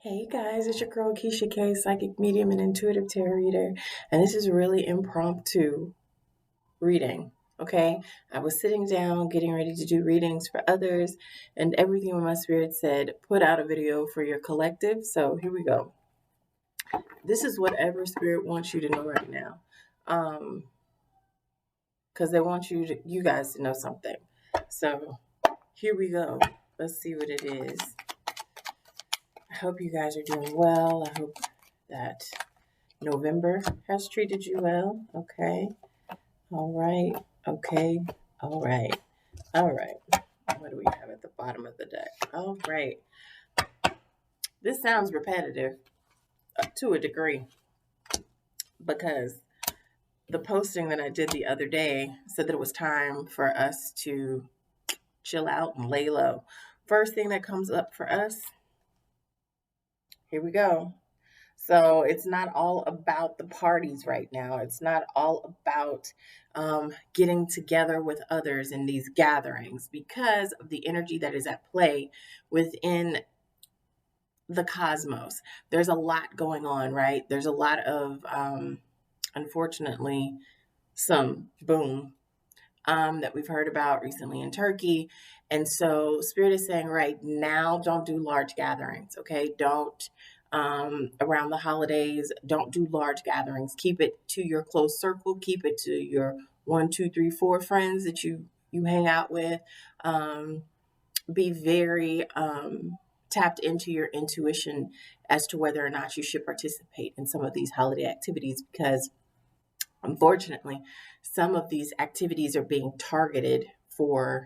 Hey guys, it's your girl Keisha K, psychic medium and intuitive tarot reader, and this is really impromptu reading. Okay, I was sitting down getting ready to do readings for others, and everything in my spirit said, put out a video for your collective. So here we go. This is whatever spirit wants you to know right now, because they want you guys to know something. So here we go. Let's see what it is. I hope you guys are doing well. I hope that November has treated you well. Okay. All right. Okay. All right. All right. What do we have at the bottom of the deck? All right. This sounds repetitive to a degree because the posting that I did the other day said that it was time for us to chill out and lay low. First thing that comes up for us, here we go. So it's not all about the parties right now. It's not all about getting together with others in these gatherings because of the energy that is at play within the cosmos. There's a lot going on, right? There's a lot of, unfortunately, some boom that we've heard about recently in Turkey. And so Spirit is saying right now, don't do large gatherings, okay? Don't around the holidays, don't do large gatherings. Keep it to your close circle. Keep it to your 1, 2, 3, 4 friends that you hang out with. Be very tapped into your intuition as to whether or not you should participate in some of these holiday activities because unfortunately, some of these activities are being targeted for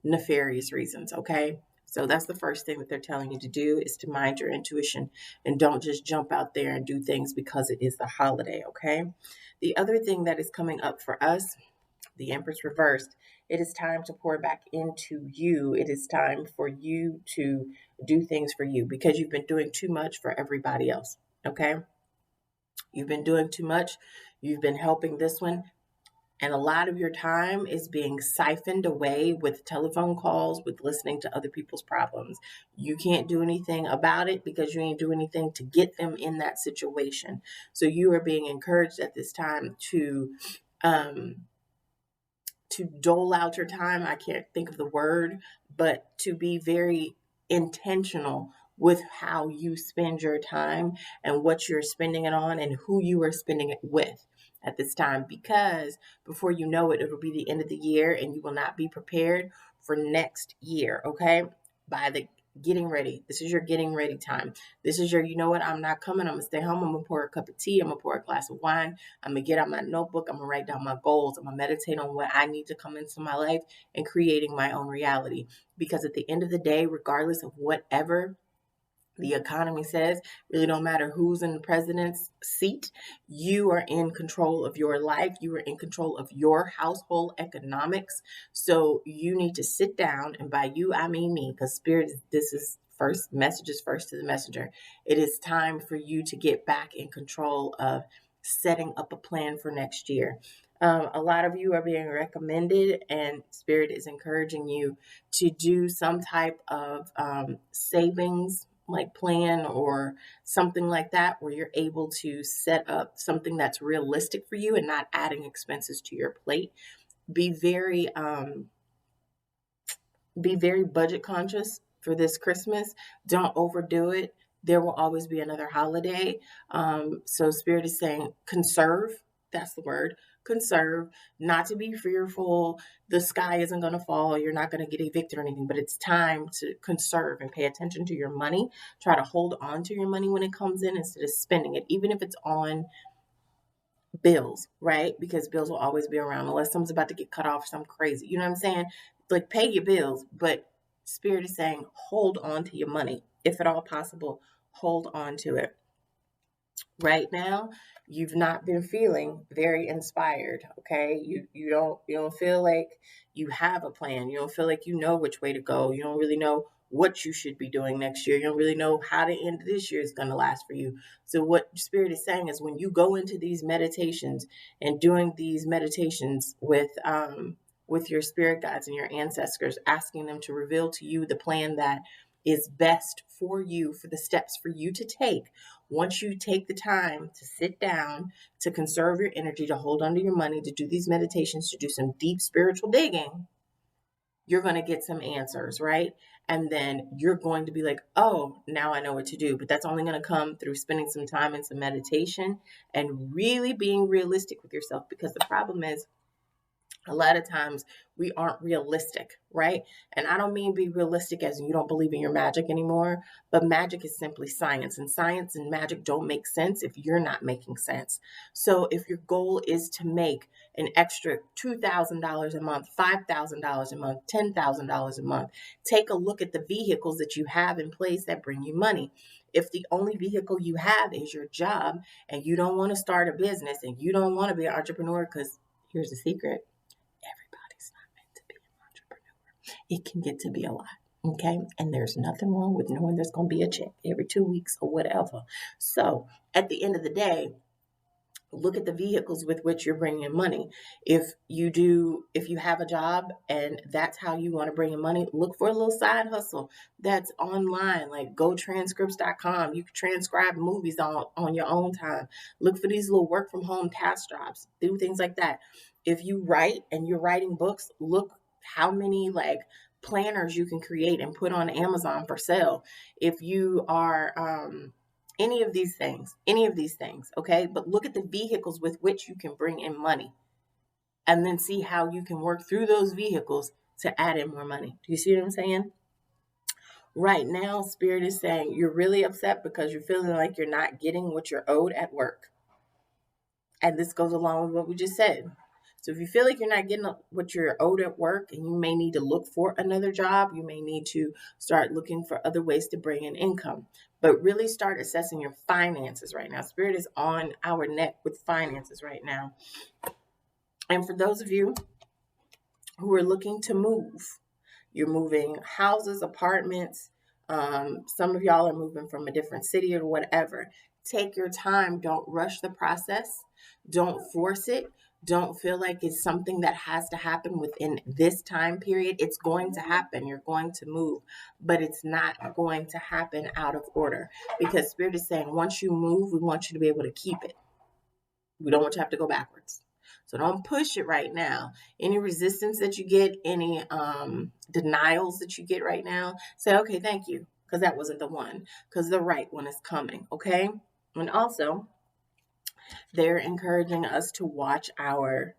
nefarious reasons, okay? So that's the first thing that they're telling you to do is to mind your intuition and don't just jump out there and do things because it is the holiday, okay? The other thing that is coming up for us, the Empress reversed, it is time to pour back into you. It is time for you to do things for you because you've been doing too much for everybody else, okay? You've been doing too much. You've been helping this one. And a lot of your time is being siphoned away with telephone calls, with listening to other people's problems. You can't do anything about it because you ain't do anything to get them in that situation. So you are being encouraged at this time um, to dole out your time. I can't think of the word, but to be very intentional with how you spend your time and what you're spending it on and who you are spending it with at this time, because before you know it, it'll be the end of the year and you will not be prepared for next year. Okay. By the getting ready. This is your getting ready time. This is your, you know what, I'm not coming. I'm going to stay home. I'm going to pour a cup of tea. I'm going to pour a glass of wine. I'm going to get out my notebook. I'm going to write down my goals. I'm going to meditate on what I need to come into my life and creating my own reality. Because at the end of the day, regardless of whatever the economy says, really don't matter who's in the president's seat, you are in control of your life. You are in control of your household economics. So you need to sit down, and by you, I mean me, because Spirit, this is first, messages first to the messenger. It is time for you to get back in control of setting up a plan for next year. A lot of you are being recommended, and Spirit is encouraging you to do some type of savings like plan or something like that, where you're able to set up something that's realistic for you and not adding expenses to your plate. Be very budget conscious for this Christmas. Don't overdo it. There will always be another holiday. So Spirit is saying conserve. That's the word. Conserve, not to be fearful. The sky isn't going to fall. You're not going to get evicted or anything, but it's time to conserve and pay attention to your money. Try to hold on to your money when it comes in instead of spending it, even if it's on bills, right? Because bills will always be around unless someone's about to get cut off or something crazy. You know what I'm saying? Like, pay your bills, but Spirit is saying hold on to your money. If at all possible, hold on to it. Right now, you've not been feeling very inspired, okay? You don't feel like you have a plan. You don't feel like you know which way to go. You don't really know what you should be doing next year. You don't really know how the end of this year is going to last for you. So what Spirit is saying is when you go into these meditations and doing these meditations with your spirit guides and your ancestors, asking them to reveal to you the plan that is best for you, for the steps for you to take. Once you take the time to sit down, to conserve your energy, to hold on to your money, to do these meditations, to do some deep spiritual digging, you're going to get some answers, right? And then you're going to be like, oh, now I know what to do. But that's only going to come through spending some time in some meditation and really being realistic with yourself. Because the problem is, a lot of times we aren't realistic, right? And I don't mean be realistic as in you don't believe in your magic anymore, but magic is simply science, and science and magic don't make sense if you're not making sense. So if your goal is to make an extra $2,000 a month, $5,000 a month, $10,000 a month, take a look at the vehicles that you have in place that bring you money. If the only vehicle you have is your job and you don't want to start a business and you don't want to be an entrepreneur, because here's the secret: everybody's not meant to be an entrepreneur. It can get to be a lot. Okay. And there's nothing wrong with knowing there's going to be a check every 2 weeks or whatever. So at the end of the day, look at the vehicles with which you're bringing in money. If you have a job and that's how you want to bring in money, look for a little side hustle that's online, like gotranscripts.com. You can transcribe movies on your own time. Look for these little work from home task jobs, do things like that. If you write and you're writing books, look how many like planners you can create and put on Amazon for sale. If you are any of these things, okay? But look at the vehicles with which you can bring in money and then see how you can work through those vehicles to add in more money. Do you see what I'm saying? Right now, Spirit is saying you're really upset because you're feeling like you're not getting what you're owed at work. And this goes along with what we just said. So if you feel like you're not getting what you're owed at work and you may need to look for another job, you may need to start looking for other ways to bring in income. But really start assessing your finances right now. Spirit is on our neck with finances right now. And for those of you who are looking to move, you're moving houses, apartments. Some of y'all are moving from a different city or whatever. Take your time. Don't rush the process. Don't force it. Don't feel like it's something that has to happen within this time period. It's going to happen. You're going to move, but it's not going to happen out of order, because Spirit is saying once you move, we want you to be able to keep it. We don't want you to have to go backwards. So don't push it right now. Any resistance that you get, any denials that you get right now, say, okay, thank you, because that wasn't the one, because the right one is coming, okay? And also, they're encouraging us to watch our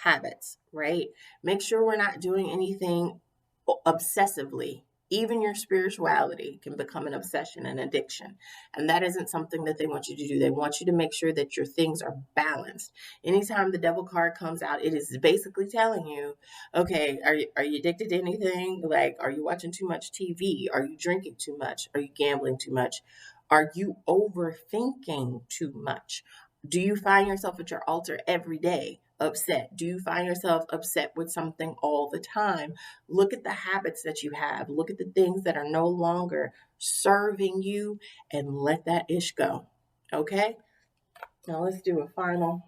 habits, right? Make sure we're not doing anything obsessively. Even your spirituality can become an obsession, an addiction. And that isn't something that they want you to do. They want you to make sure that your things are balanced. Anytime the devil card comes out, it is basically telling you, okay, are you addicted to anything? Like, are you watching too much TV? Are you drinking too much? Are you gambling too much? Are you overthinking too much? Do you find yourself at your altar every day upset? Do you find yourself upset with something all the time? Look at the habits that you have. Look at the things that are no longer serving you and let that ish go. Okay? Now let's do a final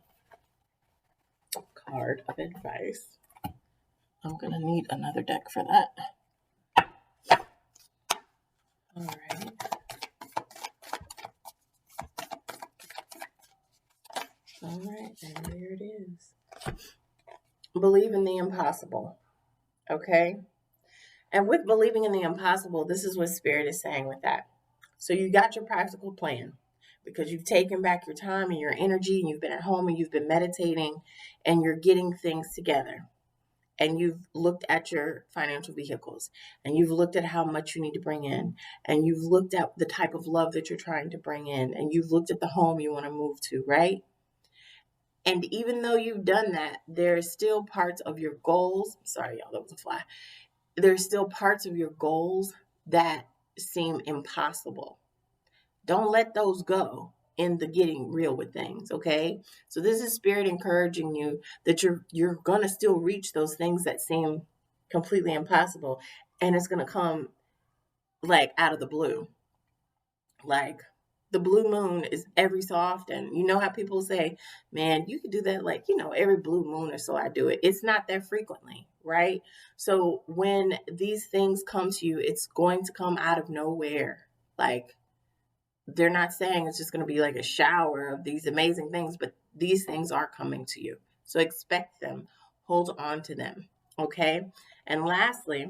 card of advice. I'm going to need another deck for that. All right. All right, and there it is. Believe in the impossible, okay? And with believing in the impossible, this is what Spirit is saying with that. So you got your practical plan because you've taken back your time and your energy, and you've been at home and you've been meditating and you're getting things together. And you've looked at your financial vehicles and you've looked at how much you need to bring in, and you've looked at the type of love that you're trying to bring in, and you've looked at the home you want to move to, right? And even though you've done that, there's still parts of your goals. Sorry, y'all, that was a fly. There's still parts of your goals that seem impossible. Don't let those go in the getting real with things, okay? So this is Spirit encouraging you that you're going to still reach those things that seem completely impossible, and it's going to come like out of the blue. Like, The blue moon is every so often. You know how people say, man, you could do that like, every blue moon or so I do it. It's not that frequently, right? So when these things come to you, it's going to come out of nowhere. Like, they're not saying it's just going to be like a shower of these amazing things, but these things are coming to you. So expect them, hold on to them. Okay. And lastly,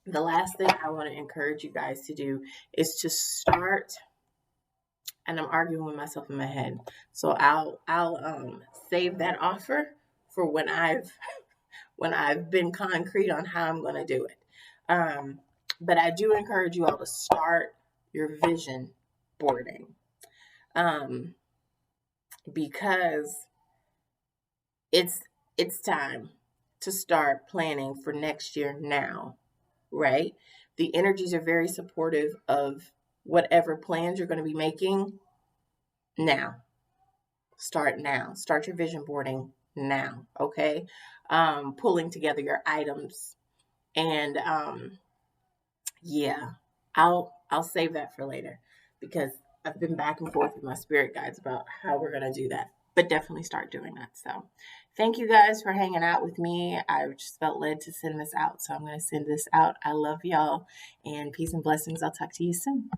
the last thing I want to encourage you guys to do is to start, and I'm arguing with myself in my head. So I'll save that offer for when I've been concrete on how I'm going to do it. But I do encourage you all to start your vision boarding, um, because it's it's time to start planning for next year now, right? The energies are very supportive of whatever plans you're going to be making now. Start now. Start your vision boarding now, okay? Pulling together your items, and yeah, I'll save that for later, because I've been back and forth with my spirit guides about how we're gonna do that. But definitely start doing that. So thank you guys for hanging out with me. I just felt led to send this out. So I'm gonna send this out. I love y'all, and peace and blessings. I'll talk to you soon.